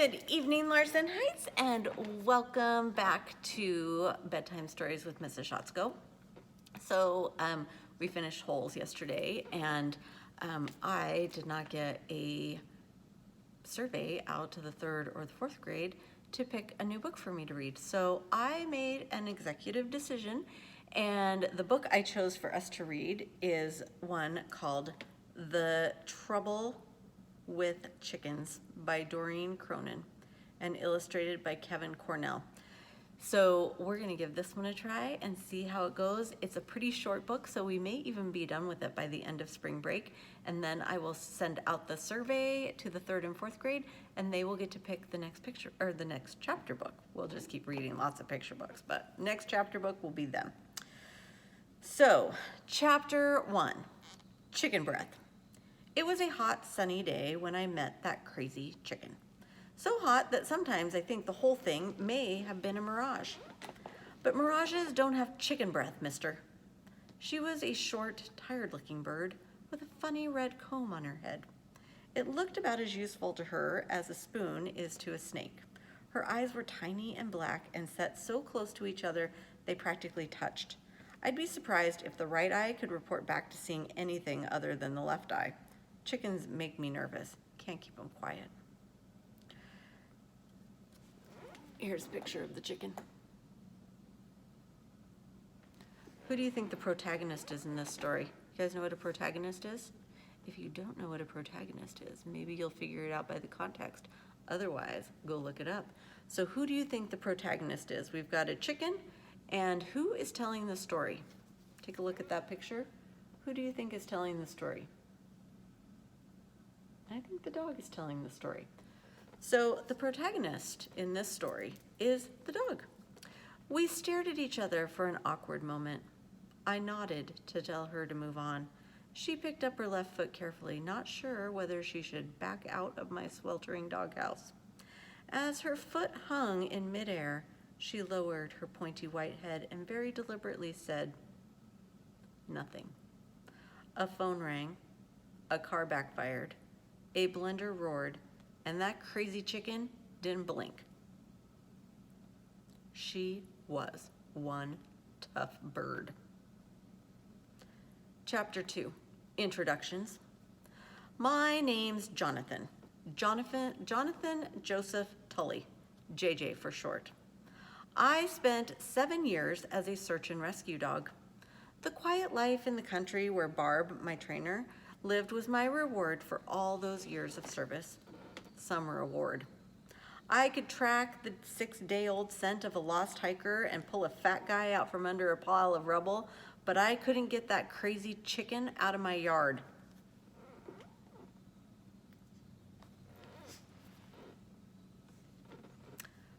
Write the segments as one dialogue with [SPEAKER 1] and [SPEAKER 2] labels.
[SPEAKER 1] Good evening, Larson Heights, and welcome back to Bedtime Stories with Mrs. Schatzko. So we finished Holes yesterday, and I did not get a survey out to the 3rd or the 4th grade to pick a new book for me to read. So I made an executive decision, and the book I chose for us to read is one called The Trouble with Chickens by Doreen Cronin and illustrated by Kevin Cornell. So we're gonna give this one a try and see how it goes. It's a pretty short book, so we may even be done with it by the end of spring break. And then I will send out the survey to the 3rd and 4th grade, and they will get to pick the next picture or the next chapter book. We'll just keep reading lots of picture books, but next chapter book will be them. So, chapter 1, Chicken Breath. It was a hot, sunny day when I met that crazy chicken. So hot that sometimes I think the whole thing may have been a mirage. But mirages don't have chicken breath, mister. She was a short, tired-looking bird with a funny red comb on her head. It looked about as useful to her as a spoon is to a snake. Her eyes were tiny and black and set so close to each other they practically touched. I'd be surprised if the right eye could report back to seeing anything other than the left eye. Chickens make me nervous. Can't keep them quiet. Here's a picture of the chicken. Who do you think the protagonist is in this story? You guys know what a protagonist is? If you don't know what a protagonist is, maybe you'll figure it out by the context. Otherwise, go look it up. So who do you think the protagonist is? We've got a chicken, and who is telling the story? Take a look at that picture. Who do you think is telling the story? I think the dog is telling the story. So the protagonist in this story is the dog. We stared at each other for an awkward moment. I nodded to tell her to move on. She picked up her left foot carefully, not sure whether she should back out of my sweltering doghouse. As her foot hung in midair, she lowered her pointy white head and very deliberately said, nothing. A phone rang, a car backfired, a blender roared, and that crazy chicken didn't blink. She was one tough bird. Chapter 2, Introductions. My name's Jonathan. Jonathan Joseph Tully, JJ for short. I spent 7 years as a search and rescue dog. The quiet life in the country where Barb, my trainer, lived was my reward for all those years of service. Some reward. I could track the 6-day-old scent of a lost hiker and pull a fat guy out from under a pile of rubble, but I couldn't get that crazy chicken out of my yard.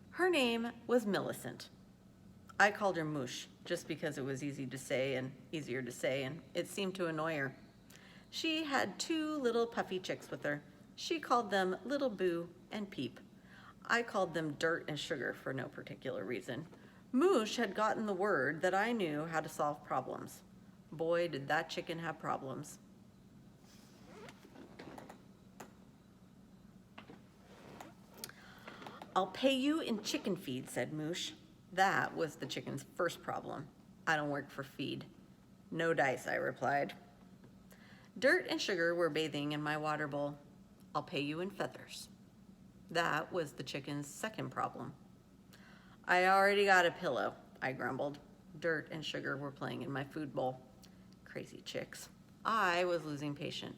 [SPEAKER 1] Her name was Millicent. I called her Moosh just because it was easier to say, and it seemed to annoy her. She had 2 little puffy chicks with her. She called them Little Boo and Peep. I called them Dirt and Sugar for no particular reason. Moosh had gotten the word that I knew how to solve problems. Boy, did that chicken have problems. I'll pay you in chicken feed, said Moosh. That was the chicken's first problem. I don't work for feed. No dice, I replied. Dirt and Sugar were bathing in my water bowl. I'll pay you in feathers. That was the chicken's second problem. I already got a pillow, I grumbled. Dirt and Sugar were playing in my food bowl. Crazy chicks. I was losing patience.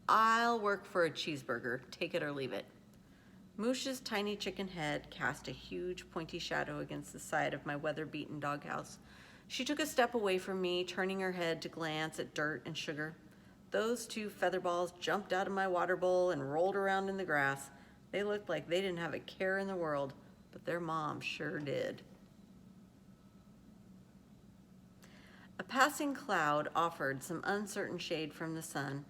[SPEAKER 1] I'll work for a cheeseburger, take it or leave it. Moosh's tiny chicken head cast a huge pointy shadow against the side of my weather-beaten doghouse. She took a step away from me, turning her head to glance at Dirt and Sugar. Those 2 feather balls jumped out of my water bowl and rolled around in the grass. They looked like they didn't have a care in the world, but their mom sure did. A passing cloud offered some uncertain shade from the sun.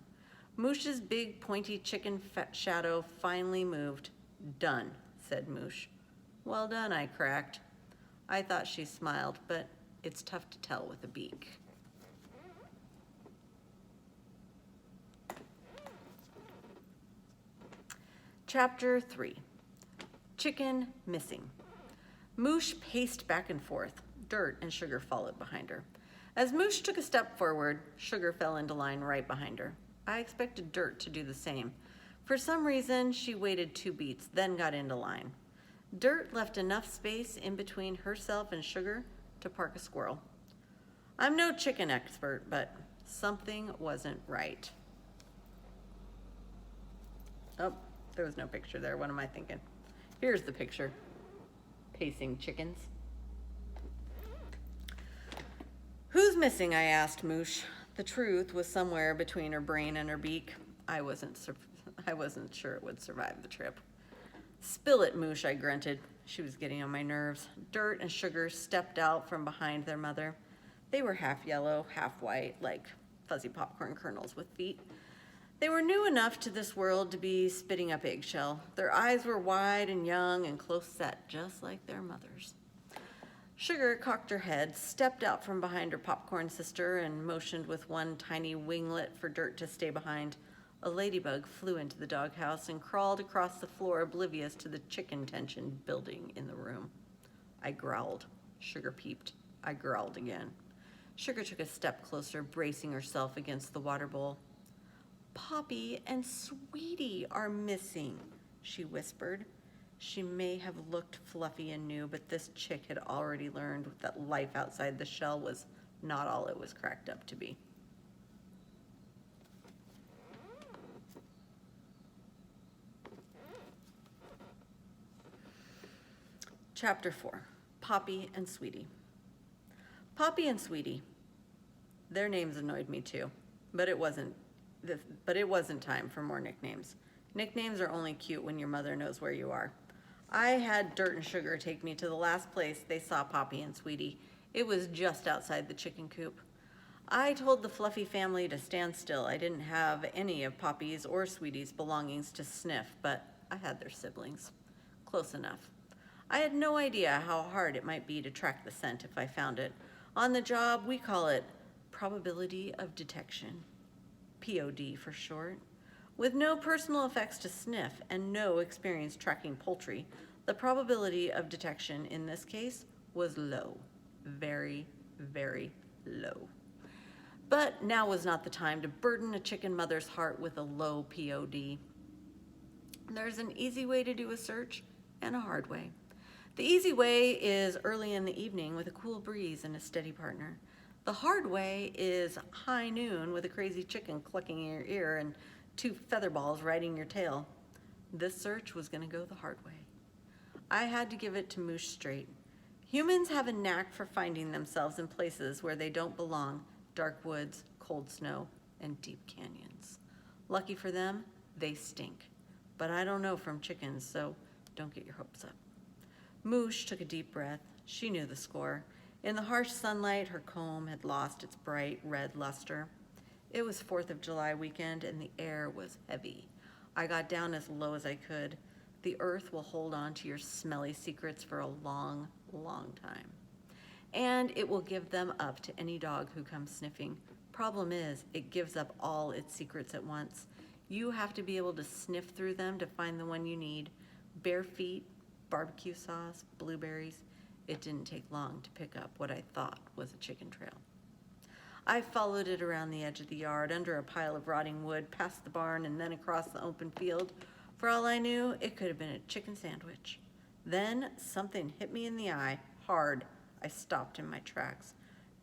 [SPEAKER 1] Moosh's big pointy chicken shadow finally moved. Done, said Moosh. Well done, I cracked. I thought she smiled, but it's tough to tell with a beak. Chapter 3, Chicken missing. Moosh paced back and forth. Dirt and Sugar followed behind her. As Moosh took a step forward, Sugar fell into line right behind her. I expected Dirt to do the same. For some reason, she waited 2 beats, then got into line. Dirt left enough space in between herself and Sugar to park a squirrel. I'm no chicken expert, but something wasn't right. Oh, there was no picture there. What am I thinking? Here's the picture. Pacing chickens. Who's missing? I asked Moosh. The truth was somewhere between her brain and her beak. I wasn't sure it would survive the trip. Spill it, Moosh, I grunted. She was getting on my nerves. Dirt and Sugar stepped out from behind their mother. They were half yellow, half white, like fuzzy popcorn kernels with feet. They were new enough to this world to be spitting up eggshell. Their eyes were wide and young and close set, just like their mother's. Sugar cocked her head, stepped out from behind her popcorn sister, and motioned with one tiny winglet for Dirt to stay behind. A ladybug flew into the doghouse and crawled across the floor, oblivious to the chicken tension building in the room. I growled. Sugar peeped. I growled again. Sugar took a step closer, bracing herself against the water bowl. Poppy and Sweetie are missing, she whispered. She may have looked fluffy and new, but this chick had already learned that life outside the shell was not all it was cracked up to be. Chapter 4, Poppy and Sweetie. Poppy and Sweetie. Their names annoyed me too, but it wasn't time for more nicknames. Nicknames are only cute when your mother knows where you are. I had Dirt and Sugar take me to the last place they saw Poppy and Sweetie. It was just outside the chicken coop. I told the Fluffy family to stand still. I didn't have any of Poppy's or Sweetie's belongings to sniff, but I had their siblings. Close enough. I had no idea how hard it might be to track the scent if I found it. On the job, we call it probability of detection. POD for short. With no personal effects to sniff and no experience tracking poultry, the probability of detection in this case was low. Very, very low. But now was not the time to burden a chicken mother's heart with a low POD. There's an easy way to do a search and a hard way. The easy way is early in the evening with a cool breeze and a steady partner. The hard way is high noon with a crazy chicken clucking in your ear and 2 feather balls riding your tail. This search was going to go the hard way. I had to give it to Moosh straight. Humans have a knack for finding themselves in places where they don't belong, dark woods, cold snow, and deep canyons. Lucky for them, they stink. But I don't know from chickens, so don't get your hopes up. Moosh took a deep breath. She knew the score. In the harsh sunlight, her comb had lost its bright red luster. It was 4th of July weekend, and the air was heavy. I got down as low as I could. The earth will hold on to your smelly secrets for a long, long time. And it will give them up to any dog who comes sniffing. Problem is, it gives up all its secrets at once. You have to be able to sniff through them to find the one you need. Bare feet, barbecue sauce, blueberries. It didn't take long to pick up what I thought was a chicken trail. I followed it around the edge of the yard, under a pile of rotting wood, past the barn, and then across the open field. For all I knew, it could have been a chicken sandwich. Then something hit me in the eye, hard. I stopped in my tracks.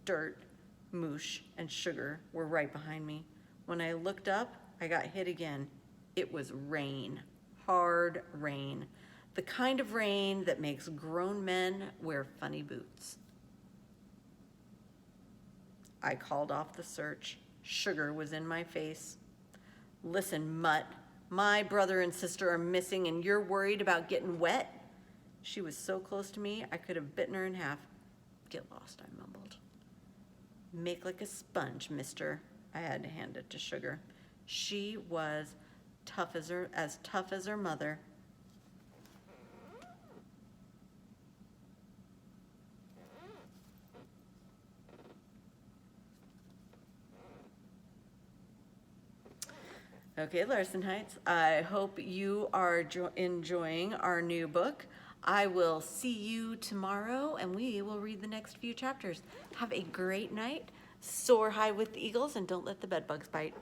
[SPEAKER 1] Dirt, Moosh, and Sugar were right behind me. When I looked up, I got hit again. It was rain. Hard rain. The kind of rain that makes grown men wear funny boots. I called off the search. Sugar was in my face. Listen, mutt, my brother and sister are missing and you're worried about getting wet? She was so close to me, I could have bitten her in half. Get lost, I mumbled. Make like a sponge, mister. I had to hand it to Sugar. She was as tough as her mother. Okay, Larson Heights, I hope you are enjoying our new book. I will see you tomorrow and we will read the next few chapters. Have a great night. Soar high with the eagles and don't let the bed bugs bite.